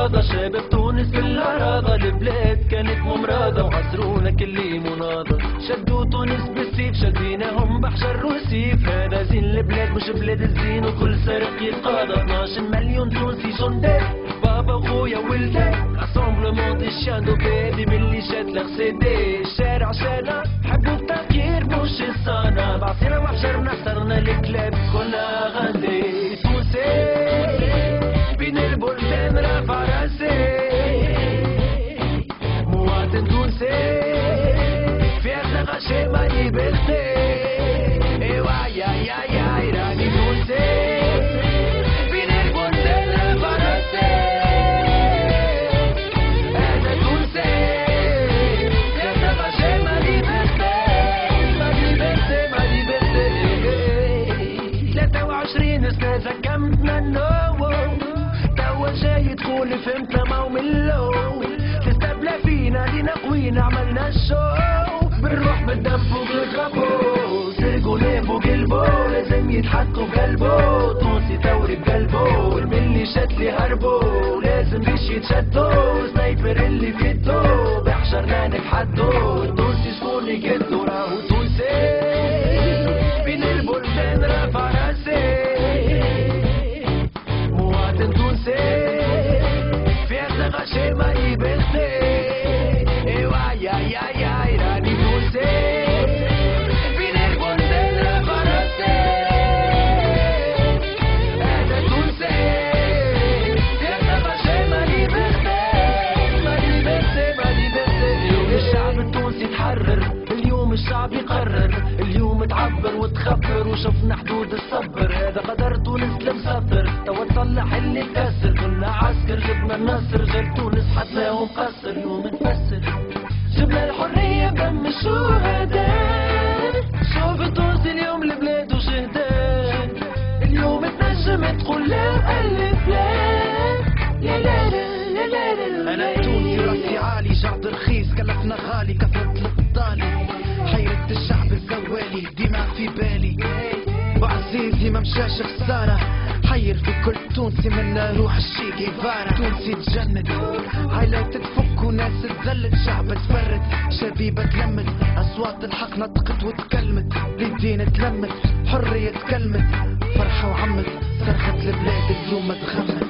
الرياضة، شباب تونس بالعراضة، البلاد كانت ممراضة وعصرونا كل مناضة، شدوا تونس بالسيف شديناهم بحجر وسيف، هذا زين البلاد مش بلاد الزين وكل سرق يتقاضى، 12 مليون تونسي جندات بابا وخويا ولدات، اسامبلمون دي شان دو بيبي ملي شات لغسيدي، الشارع شانا حبوا التغيير مش الصانا، بعصينا وحجرنا صرنا الكلاب كنا غندي، تونسي بين البلدان رافع راسي، مواطن تونسي في أغلى شيء ما يبلتي، ايوا يا يا يا راني تونسي بين البلدان رافع راسي، أنا تونسي في أغلى شيء ما يبلتي، ما يبلتي ما يبلتي، 23 سنة زكمتنا النوم، توا جاي تقول فهمتنا ما وملو، تستبلى فينا لينا قوينا عملنا الشو، بنروح بالدم فوق الكابو، سرقوا ليه قلبو، لازم يتحكوا بقلبو، تونسي ثوري بقلبو، الملي شد لي هربو، لازم ريش يتشدو، سنايبر اللي في يدو، بحشرنا نتحدو، تونسي شكون يقدو، راهو تونسي بين البلدان رافع راسي، مواطن تونسي في أغلى شيء ما يبلتي، ايوا يا يا يا راني تونسي بين البلدان رافع راسي، أنا تونسي في أغلى شيء ما يبلتي، ما يبلتي ما يبلتي، اليوم الشعب التونسي تحرر، اليوم الشعب يقرر، اليوم تعبر وتخبر وشفنا حدود الصبر، هذا قدر تونس المسطر، توا تصلح اللي تكسر، كنا عسكر جبنا النصر، غير تونس حطناهم قصر، اليوم نفسر جبنا الحرية بدم الشهداء، شوف التونسي اليوم البلاد وشهداء، اليوم تنجم تقول لا وألف لا لا لا لا لا، أنا تونسي راسي عالي، جعد رخيص كلفنا غالي، كثرة الابطالي حيرة الشعب الزوالي ديما في بالي، وعزيزي ما مشاش خسارة، حير في كل تونسي منا روح الشي جيفارا، تونسي تجند عائلات تفك وناس تذلت، شعب تفرد شبيبة تلمت، أصوات الحق نطقت وتكلمت، للدين تلمت، حرية تكلمت، فرحة وعمت، صرخت البلاد اليوم تغمت.